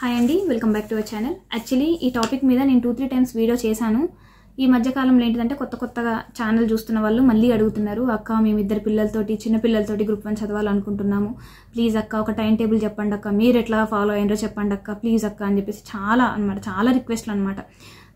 Hi అండి, welcome back to our channel. Actually ఈ topic మీద నేను 2-3 టైమ్స్ వీడియో చేశాను. ఈ మధ్యకాలంలో ఏంటిదంటే కొత్తగా ఛానల్ చూస్తున్న వాళ్ళు మళ్ళీ అడుగుతున్నారు, అక్క మేము ఇద్దరు పిల్లలతోటి చిన్న పిల్లలతోటి గ్రూప్ 1 చదవాలనుకుంటున్నాము, ప్లీజ్ అక్క ఒక టైం టేబుల్ చెప్పండి అక్క, మీరు ఎట్లా ఫాలో అయ్యారో చెప్పండి అక్క, ప్లీజ్ అక్క అని చెప్పేసి చాలా రిక్వెస్ట్లు అనమాట.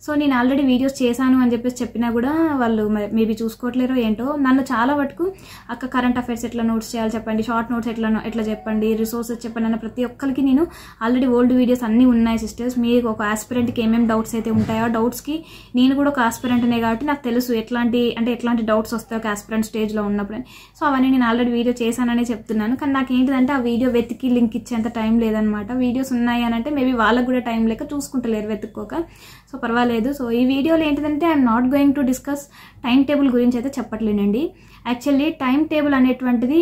సో నేను ఆల్రెడీ వీడియోస్ చేశాను అని చెప్పేసి చెప్పినా కూడా వాళ్ళు మేబీ చూసుకోవట్లేరో ఏంటో. నన్ను చాలా వరకు అక్క కరెంట్ అఫైర్స్ ఎట్లా నోట్స్ చేయాలి చెప్పండి, షార్ట్ నోట్స్ ఎట్లా చెప్పండి, రిసోర్సెస్ చెప్పండి అన్న ప్రతి ఒక్కరికి నేను ఆల్రెడీ ఓల్డ్ వీడియోస్ అన్నీ ఉన్నాయి సిస్టర్స్. మీకు ఒక ఆస్పిరెంట్కి ఏమేమి డౌట్స్ అయితే ఉంటాయో డౌట్స్కి నేను కూడా ఒక ఆస్పిరెంట్నే కాబట్టి నాకు తెలుసు ఎట్లాంటి డౌట్స్ వస్తాయో ఒక ఆస్పిరెంట్ స్టేజ్లో ఉన్నప్పుడు. సో అవన్నీ నేను ఆల్రెడీ వీడియో చేశాననే చెప్తున్నాను. కానీ నాకు ఏంటిదంటే ఆ వీడియో వెతికి లింక్ ఇచ్చేంత టైం లేదనమాట. వీడియోస్ ఉన్నాయి అని అంటే మేబీ వాళ్ళకు కూడా టైం లేక చూసుకుంటలేరు వెతుక్కోక. సో పర్వాలేదు. సో ఈ వీడియోలో ఏంటిదంటే I'm not going to discuss time table గురించి అయితే చెప్పట్లేనండి. యాక్చువల్లీ టైం టేబుల్ అనేటువంటిది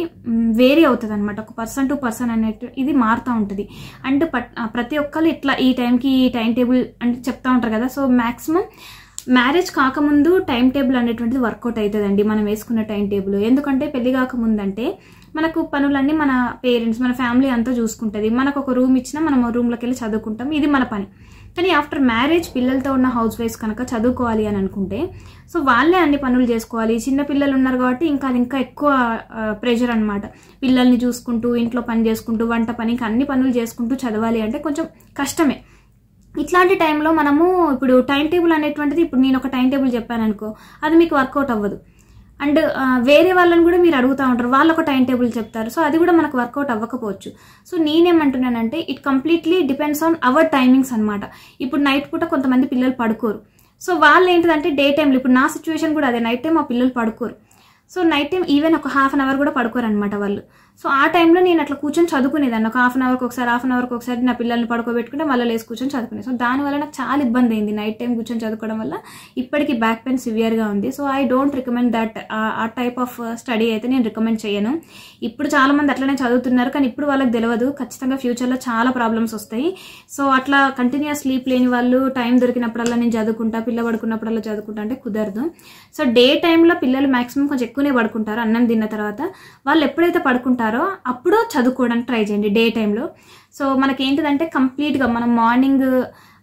వేరీ అవుతుంది అనమాట. ఒక పర్సన్ టు పర్సన్ అనేటు ఇది మారుతూ ఉంటుంది. అండ్ ప్రతి ఒక్కరు ఇట్లా ఈ టైంకి ఈ టైం టేబుల్ అంటే చెప్తా ఉంటారు కదా. సో మ్యాక్సిమం మ్యారేజ్ కాకముందు టైం టేబుల్ అనేటువంటిది వర్కౌట్ అవుతుందండి, మనం వేసుకున్న టైం టేబుల్. ఎందుకంటే పెళ్లి కాకముందంటే మనకు పనులన్నీ మన పేరెంట్స్ మన ఫ్యామిలీ అంతా చూసుకుంటుంది. మనకు ఒక రూమ్ ఇచ్చినా మనం రూమ్లోకి వెళ్ళి చదువుకుంటాం, ఇది మన పని. కానీ ఆఫ్టర్ మ్యారేజ్ పిల్లలతో ఉన్న హౌస్ వైఫ్స్ కనుక చదువుకోవాలి అని అనుకుంటే సో వాళ్ళే అన్ని పనులు చేసుకోవాలి. చిన్న పిల్లలు ఉన్నారు కాబట్టి అది ఇంకా ఎక్కువ ప్రెషర్ అనమాట. పిల్లల్ని చూసుకుంటూ ఇంట్లో పని చేసుకుంటూ వంట పని ఇంకా అన్ని పనులు చేసుకుంటూ చదవాలి అంటే కొంచెం కష్టమే. ఇట్లాంటి టైంలో మనము ఇప్పుడు టైం టేబుల్ అనేటువంటిది ఇప్పుడు నేను ఒక టైం టేబుల్ చెప్పాను అనుకో, అది మీకు వర్కౌట్ అవ్వదు. అండ్ వేరే వాళ్ళని కూడా మీరు అడుగుతూ ఉంటారు, వాళ్ళు ఒక టైం టేబుల్ చెప్తారు. సో అది కూడా మనకు వర్కౌట్ అవ్వకపోవచ్చు. సో నేనేమంటున్నానంటే it completely depends on hour timings అనమాట. ఇప్పుడు నైట్ పూట కొంతమంది పిల్లలు పడుకోరు. సో వాళ్ళు ఏంటిదంటే డే టైంలో ఇప్పుడు నా సిచ్యువేషన్ కూడా అదే, నైట్ టైం మా పిల్లలు పడుకోరు. సో నైట్ టైం ఈవెన్ ఒక ½ అవర్ కూడా పడుకోరు అనమాట వాళ్ళు. సో ఆ టైంలో నేను అట్లా కూర్చొని చదువుకునేదాన్ని. ఒక ½ అవర్కి ఒకసారి నా పిల్లల్ని పడుకోబెట్టుకుంటే మళ్ళీ లేసి కూర్చొని చదువుకునేది. సో దానివల్ల నాకు చాలా ఇబ్బంది అయింది నైట్ టైం కూర్చొని చదువుకోవడం వల్ల. ఇప్పటికీ బ్యాక్ పెయిన్ సివియర్గా ఉంది. So I don't recommend that. ఆ టైప్ ఆఫ్ స్టడీ అయితే నేను రికమెండ్ చేయను. ఇప్పుడు చాలా మంది అట్లనే చదువుతున్నారు, కానీ ఇప్పుడు వాళ్ళకి తెలియదు ఖచ్చితంగా ఫ్యూచర్లో చాలా ప్రాబ్లమ్స్ వస్తాయి. సో అట్లా కంటిన్యూస్ స్లీప్ లేని వాళ్ళు టైం దొరికినప్పుడల్లా నేను చదువుకుంటా, పిల్ల పడుకున్నప్పుడల్లా చదువుకుంటా అంటే కుదరదు. సో డే టైంలో పిల్లలు మాక్సిమం కొంచెం ఎక్కువనే పడుకుంటారు. అన్నం తిన్న తర్వాత వాళ్ళు ఎప్పుడైతే పడుకుంటారో అప్పుడు చదువుకోవడానికి ట్రై చేయండి డే టైంలో. సో మనకేంటిదంటే కంప్లీట్గా మనం మార్నింగ్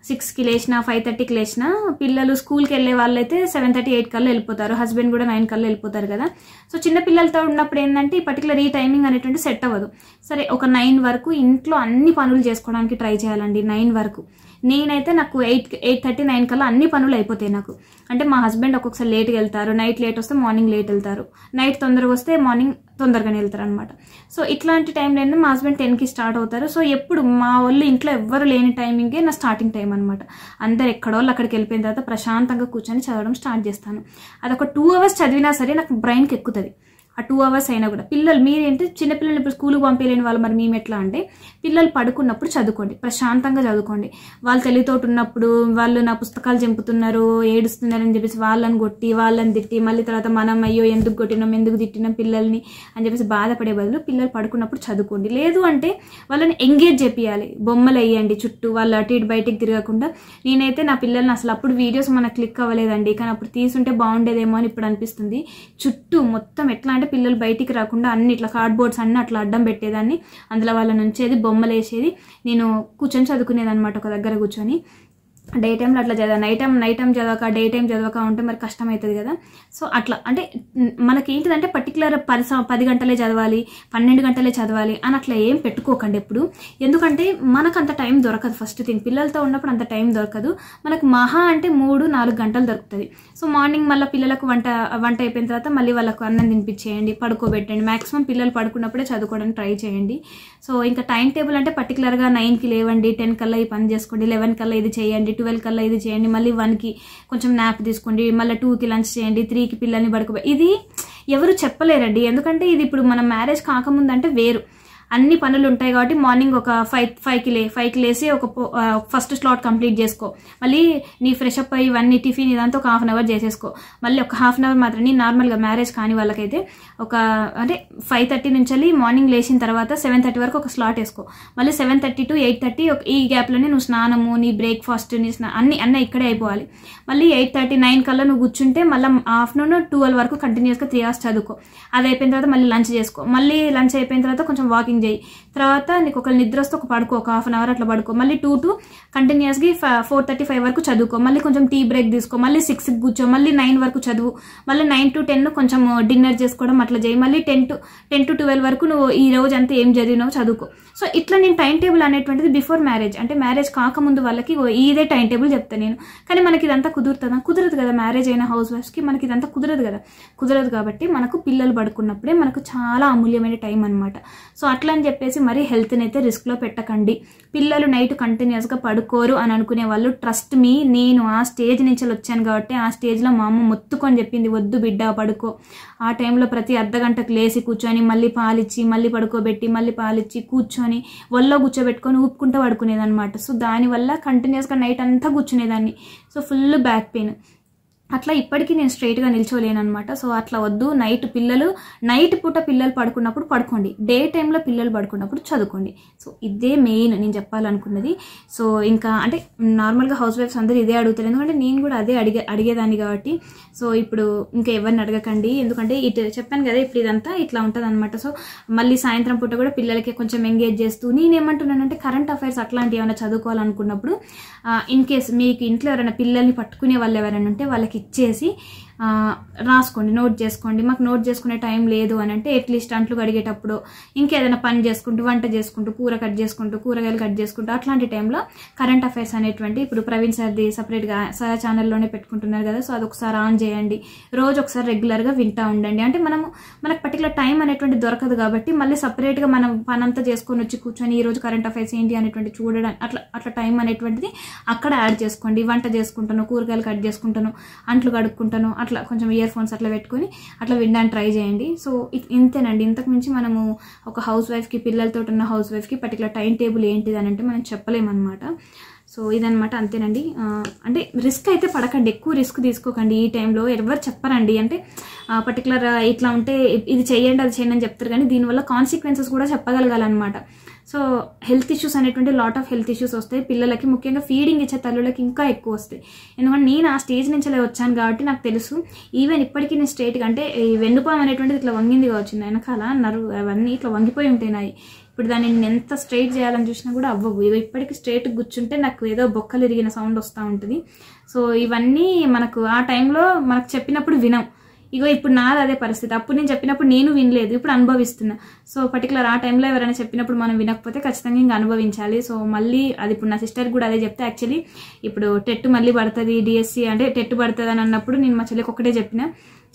6కి లేచినా 5:30కి లేచినా పిల్లలు స్కూల్కి వెళ్ళే వాళ్ళైతే 7:30, 8 కల్లా వెళ్ళిపోతారు. హస్బెండ్ కూడా 9 కల్లా వెళ్ళిపోతారు కదా. సో చిన్న పిల్లలతో ఉన్నప్పుడు ఏంటంటే ఈ పర్టికులర్ ఈ టైమింగ్ అనేటువంటి సెట్ అవ్వదు. సరే ఒక 9 వరకు ఇంట్లో అన్ని పనులు చేసుకోవడానికి ట్రై చేయాలండి. 9 వరకు నేనైతే నాకు 8:30, 9 కల్లా అన్ని పనులు అయిపోతాయి నాకు. అంటే మా హస్బెండ్ ఒక్కొక్కసారి లేట్గా వెళ్తారు, నైట్ లేట్ వస్తే మార్నింగ్ లేట్ వెళ్తారు, నైట్ తొందరగా వస్తే మార్నింగ్ తొందరగానే వెళ్తారు అనమాట. సో ఇట్లాంటి టైంలో ఏంటంటే మా హస్బెండ్ 10కి స్టార్ట్ అవుతారు. సో ఎప్పుడు మా వాళ్ళు ఇంట్లో ఎవ్వరు లేని టైమింగే నా స్టార్టింగ్ టైం అనమాట. అందరు ఎక్కడోళ్ళు అక్కడికి వెళ్ళిపోయిన తర్వాత ప్రశాంతంగా కూర్చొని చదవడం స్టార్ట్ చేస్తాను. అదొక 2 అవర్స్ చదివినా సరే నాకు బ్రెయిన్కి ఎక్కుతుంది. ఆ 2 అవర్స్ అయినా కూడా పిల్లలు మీరేంటి చిన్నపిల్లలు ఇప్పుడు స్కూల్కి పంపించలేని వాళ్ళు మరి మేము ఎట్లా అంటే పిల్లలు పడుకున్నప్పుడు చదువుకోండి, ప్రశాంతంగా చదువుకోండి. వాళ్ళు తెలివితోటి ఉన్నప్పుడు వాళ్ళు నా పుస్తకాలు చెంపుతున్నారు, ఏడుస్తున్నారని చెప్పేసి వాళ్ళని కొట్టి వాళ్ళని తిట్టి మళ్ళీ తర్వాత మనం అయ్యో ఎందుకు కొట్టినాం ఎందుకు తిట్టినాం పిల్లల్ని అని చెప్పేసి బాధపడే బదులు పిల్లలు పడుకున్నప్పుడు చదువుకోండి. లేదు అంటే వాళ్ళని ఎంగేజ్ చేపియాలి, బొమ్మలు వేయండి చుట్టూ, వాళ్ళు అటు ఇటు బయటికి తిరగకుండా. నేనైతే నా పిల్లల్ని అసలు అప్పుడు వీడియోస్ మనకు క్లిక్ అవ్వలేదండి, కానీ అప్పుడు తీసుంటే బాగుండేదేమో అని ఇప్పుడు అనిపిస్తుంది. చుట్టూ మొత్తం ఎట్లా అంటే పిల్లలు బయటికి రాకుండా అన్ని ఇట్లా కార్డ్బోర్డ్స్ అన్ని అట్లా అడ్డం పెట్టేదాన్ని, అందులో వాళ్ళని ఉంచేది, బొమ్మలు వేసేది, నేను కూర్చొని చదువుకునేది అనమాట ఒక దగ్గర కూర్చొని. డే టైంలో అట్లా చదవాలి. నైట్ టైం చదవక డే టైం చదవక ఉంటే మరి కష్టం అవుతుంది కదా. సో అట్లా అంటే మనకి ఏంటిదంటే పర్టికులర్ 10 గంటలే చదవాలి, 12 గంటలే చదవాలి అని అట్లా ఏం పెట్టుకోకండి ఎప్పుడు. ఎందుకంటే మనకు అంత టైం దొరకదు. ఫస్ట్ థింగ్ పిల్లలతో ఉన్నప్పుడు అంత టైం దొరకదు మనకు. మహా అంటే 3-4 గంటలు దొరుకుతుంది. సో మార్నింగ్ మళ్ళీ పిల్లలకు వంట అయిపోయిన తర్వాత మళ్ళీ వాళ్ళకు అన్నం తినిపించేయండి, పడుకోబెట్టండి. మాక్సిమం పిల్లలు పడుకున్నప్పుడే చదువుకోవడానికి ట్రై చేయండి. సో ఇంకా టైం టేబుల్ అంటే పర్టికులర్గా 9కి లేవండి, 10 కల్లా ఈ పని చేసుకోండి, 11 కల్లా ఇది చేయండి, 12 కల్లా ఇది చేయండి, మళ్ళీ 1కి కొంచెం నాప్ తీసుకోండి, మళ్ళీ 2కి లంచ్ చేయండి, 3కి పిల్లల్ని పడుకోబెట్టి. ఇది ఎవరు చెప్పలేరండి. ఎందుకంటే ఇది ఇప్పుడు మనం మ్యారేజ్ కాకముందు అంటే వేరు, అన్ని పనులు ఉంటాయి కాబట్టి మార్నింగ్ ఒక 5కి లేసి ఒక ఫస్ట్ స్లాట్ కంప్లీట్ చేసుకో, మళ్ళీ నీ ఫ్రెష్ అప్ అయ్యి ఇవన్నీ టిఫిన్ ఇదంతా ఒక ½ అవర్ చేసేసుకో, మళ్ళీ ఒక ½ అవర్ మాత్రం నీ నార్మల్గా మ్యారేజ్ కాని వాళ్ళకైతే ఒక అంటే 5:30 నుంచి మార్నింగ్ లేచిన తర్వాత 7:30 వరకు ఒక స్లాట్ వేసుకో, మళ్ళీ 7:30 to 8:30 ఈ గ్యాప్లోనే నువ్వు స్నానము, నీ బ్రేక్ఫాస్ట్, నీ అన్నీ ఇక్కడే అయిపోవాలి. మళ్ళీ 8:30, 9 కల్లా నువ్వు కూర్చుంటే మళ్ళీ ఆఫ్టర్నూన్ 12 వరకు కంటిన్యూస్గా 3 hours చదువుకో. అది అయిపోయిన తర్వాత మళ్ళీ లంచ్ చేసుకో, మళ్ళీ లంచ్ అయిపోయిన తర్వాత కొంచెం వాకింగ్ వాకింగ్ చేయి, తర్వాత నీకు ఒక నిద్ర వస్తే ఒక పడుకో, ఒక హాఫ్ అన్ అవర్ అట్లా పడుకో, మళ్ళీ 2 to కంటిన్యూస్గా 4:35 వరకు చదువుకో, మళ్ళీ కొంచెం టీ బ్రేక్ తీసుకో, మళ్ళీ 6కి కూర్చో, మళ్ళీ 9 వరకు చదువు, మళ్ళీ 9 to 10 కొంచెం డిన్నర్ చేసుకోవడం అట్లా చేయి, మళ్ళీ 10 to 12 వరకు నువ్వు ఈ రోజు అంతా ఏం చదివినావు చదువుకో. సో ఇట్లా నేను టైం టేబుల్ అనేటువంటిది బిఫోర్ మ్యారేజ్, అంటే మ్యారేజ్ కాకముందు వాళ్ళకి ఇదే టైం టేబుల్ చెప్తాను నేను. కానీ మనకి ఇదంతా కుదురుతుందా? కుదరదు కదా. మ్యారేజ్ అయిన హౌస్ వైఫ్స్కి మనకి ఇదంతా కుదరదు కదా. కుదరదు కాబట్టి మనకు పిల్లలు పడుకున్నప్పుడే మనకు చాలా అమూల్యమైన టైం అనమాట. సో అట్లా అని చెప్పేసి మరీ హెల్త్ని అయితే రిస్క్లో పెట్టకండి. పిల్లలు నైట్ కంటిన్యూస్గా పడుకోరు అని అనుకునే వాళ్ళు, ట్రస్ట్ మీ, నేను ఆ స్టేజ్ నుంచి వచ్చాను కాబట్టి ఆ స్టేజ్లో మా అమ్మ మొత్తుకొని చెప్పింది, వద్దు బిడ్డ పడుకో. ఆ టైంలో ప్రతి అర్ధగంటకు లేచి కూర్చొని మళ్ళీ పాలిచ్చి మళ్ళీ పడుకోబెట్టి మళ్ళీ పాలిచ్చి కూర్చొని ఒళ్ళో కూర్చోబెట్టుకొని ఊపుకుంటూ పడుకునేదన్నమాట. సో దానివల్ల కంటిన్యూస్గా నైట్ అంతా కూర్చునేదాన్ని. So full back pain. అట్లా ఇప్పటికీ నేను స్ట్రైట్గా నిల్చోలేను అనమాట. సో అట్లా వద్దు. నైట్ పూట పిల్లలు పడుకున్నప్పుడు పడుకోండి, డే టైంలో పిల్లలు పడుకున్నప్పుడు చదువుకోండి. సో ఇదే మెయిన్ నేను చెప్పాలనుకున్నది. సో ఇంకా అంటే నార్మల్గా హౌస్ వైఫ్స్ అందరూ ఇదే అడుగుతారు, ఎందుకంటే నేను కూడా అదే అడిగేదాన్ని కాబట్టి. సో ఇప్పుడు ఇంకా ఎవరిని అడగకండి, ఎందుకంటే ఇటు చెప్పాను కదా, ఇప్పుడు ఇదంతా ఇట్లా ఉంటుంది అనమాట. సో మళ్ళీ సాయంత్రం పూట కూడా పిల్లలకి కొంచెం ఎంగేజ్ చేస్తూ నేనేమంటున్నానంటే కరెంట్ అఫైర్స్ అట్లాంటివి ఏమైనా చదువుకోవాలనుకున్నప్పుడు ఇన్ కేస్ మీకు ఇంట్లో ఎవరైనా పిల్లల్ని పట్టుకునే వాళ్ళు ఎవరైనా ఉంటే వాళ్ళకి ఇచ్చేసి రాసుకోండి, నోట్ చేసుకోండి. మాకు నోట్ చేసుకునే టైం లేదు అని అంటే అట్లీస్ట్ అంట్లు కడిగేటప్పుడు ఇంకేదైనా పని చేసుకుంటూ, వంట చేసుకుంటూ, కూర కట్ చేసుకుంటూ, కూరగాయలు కట్ చేసుకుంటూ అట్లాంటి టైంలో కరెంట్ అఫైర్స్ అనేటువంటి ఇప్పుడు ప్రవీణ్ సార్ది సపరేట్గా సార్ ఛానల్లోనే పెట్టుకుంటున్నారు కదా. సో అదొకసారి ఆన్ చేయండి, రోజు ఒకసారి రెగ్యులర్గా వింటూ ఉండండి. అంటే మనకు పర్టికులర్ టైం అనేటువంటి దొరకదు కాబట్టి మళ్ళీ సపరేట్గా మనం పనంతా చేసుకొని వచ్చి కూర్చొని ఈరోజు కరెంట్ అఫైర్స్ ఏంటి అనేటువంటి చూడడం అట్లా టైం అనేటువంటిది అక్కడ యాడ్ చేసుకోండి. వంట చేసుకుంటాను, కూరగాయలు కట్ చేసుకుంటాను, అంట్లు కడుక్కుంటాను, అట్లా కొంచెం ఇయర్ ఫోన్స్ అట్లా పెట్టుకొని అట్లా వినడానికి ట్రై చేయండి. సో ఇంతేనండి. ఇంతకు మించి మనము ఒక హౌస్ వైఫ్కి, పిల్లలతో ఉన్న హౌస్ వైఫ్కి పర్టికులర్ టైం టేబుల్ ఏంటిది అని అంటే మనం చెప్పలేమన్నమాట. సో ఇదనమాట, అంతేనండి. అంటే రిస్క్ అయితే పడకండి, ఎక్కువ రిస్క్ తీసుకోకండి. ఈ టైంలో ఎవరు చెప్పరండి, అంటే పర్టికులర్ ఇట్లా ఉంటే ఇది చేయండి అది చేయండి అని చెప్తారు, కానీ దీనివల్ల కాన్సిక్వెన్సెస్ కూడా చెప్పగలగాలన్నమాట. సో హెల్త్ ఇష్యూస్ అనేటువంటి లాట్ ఆఫ్ హెల్త్ ఇష్యూస్ వస్తాయి పిల్లలకి, ముఖ్యంగా ఫీడింగ్ ఇచ్చే తల్లులకి ఇంకా ఎక్కువ వస్తాయి. ఎందుకంటే నేను ఆ స్టేజ్ నుంచి అలా వచ్చాను కాబట్టి నాకు తెలుసు. ఈవెన్ ఇప్పటికీ నేను స్ట్రైట్గా, అంటే ఈ వెన్నుపాము అనేటువంటిది ఇట్లా వంగింది కావచ్చు, వెనకాల నర్వ్ అవన్నీ ఇట్లా వంగిపోయి ఉంటాయి నాయి. ఇప్పుడు దాన్ని నేను ఎంత స్ట్రైట్ చేయాలని చూసినా కూడా అవ్వవు. ఇప్పటికీ స్ట్రైట్ కూర్చుంటే నాకు ఏదో బొక్కలు ఇరిగిన సౌండ్ వస్తూ ఉంటుంది. సో ఇవన్నీ మనకు ఆ టైంలో మనకు చెప్పినప్పుడు వినం. ఇగో ఇప్పుడు నాది అదే పరిస్థితి. అప్పుడు నేను చెప్పినప్పుడు నేను వినలేదు, ఇప్పుడు అనుభవిస్తున్నా. సో పర్టికులర్ ఆ టైంలో ఎవరైనా చెప్పినప్పుడు మనం వినకపోతే ఖచ్చితంగా ఇంకా అనుభవించాలి. సో మళ్ళీ అది ఇప్పుడు నా సిస్టర్ కూడా అదే చెప్తే, యాక్చువల్లీ ఇప్పుడు టెట్ మళ్ళీ పడుతుంది, డిఎస్సి అంటే టెట్ పడుతుంది అని అన్నప్పుడు నేను మా చెల్లికి ఒకటే చెప్పిన,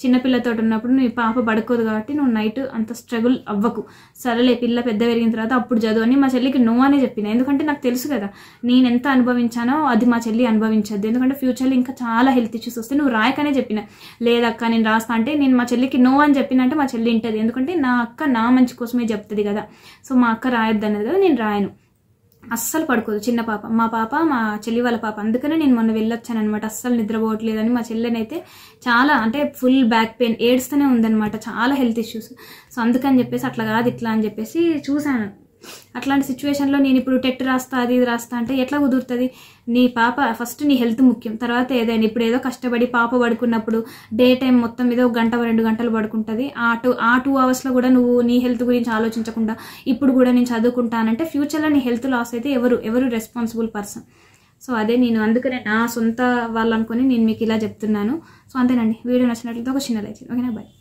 చిన్నపిల్లతో ఉన్నప్పుడు నీ పాప పడుకోదు కాబట్టి నువ్వు నైట్ అంత స్ట్రగుల్ అవ్వకు, సరేలే పిల్ల పెద్ద పెరిగిన తర్వాత అప్పుడు చదువు అని మా చెల్లికి నో అనే చెప్పిన. ఎందుకంటే నాకు తెలుసు కదా నేను ఎంత అనుభవించానో అది మా చెల్లి అనుభవించద్దు, ఎందుకంటే ఫ్యూచర్లో ఇంకా చాలా హెల్త్ ఇష్యూస్ వస్తే నువ్వు రాయకనే చెప్పిన. లేదక్క నేను రాస్తా అంటే నేను మా చెల్లికి నో అని చెప్పినంటే మా చెల్లి వింటది, ఎందుకంటే నా అక్క నా మంచి కోసమే చెప్తుంది కదా. సో మా అక్క రాయొద్దు అన్నది కదా, నేను రాయను. అస్సలు పడుకోదు చిన్న పాప, మా పాప మా చెల్లి వాళ్ళ పాప. అందుకనే నేను మొన్న వెళ్ళొచ్చాను అనమాట. అస్సలు నిద్రపోవట్లేదని మా చెల్లెనైతే చాలా, అంటే ఫుల్ బ్యాక్ పెయిన్ ఏడుస్తూనే ఉందనమాట, చాలా హెల్త్ ఇష్యూస్. సో అందుకని చెప్పేసి అట్లా కాదు ఇట్లా అని చెప్పేసి చూశాను. అట్లాంటి సిచ్యువేషన్లో నేను ఇప్పుడు టెట్ రాస్తా అది ఇది రాస్తా అంటే ఎట్లా కుదురుతుంది? నీ పాప ఫస్ట్, నీ హెల్త్ ముఖ్యం, తర్వాత ఏదైనా. ఇప్పుడు ఏదో కష్టపడి పాప పడుకున్నప్పుడు డే టైం మొత్తం మీద 1 గంట 2 గంటలు పడుకుంటుంది. ఆ 2 అవర్స్లో కూడా నువ్వు నీ హెల్త్ గురించి ఆలోచించకుండా ఇప్పుడు కూడా నేను చదువుకుంటానంటే ఫ్యూచర్లో నీ హెల్త్ లాస్ అయితే ఎవరు రెస్పాన్సిబుల్ పర్సన్? సో అదే నేను అందుకనే నా సొంత వాళ్ళు అనుకుని నేను మీకు ఇలా చెప్తున్నాను. సో అంతేనండి. వీడియో నచ్చినట్లయితే ఒక చిన్న లైక్ చేయండి. ఓకేనా? బాయ్.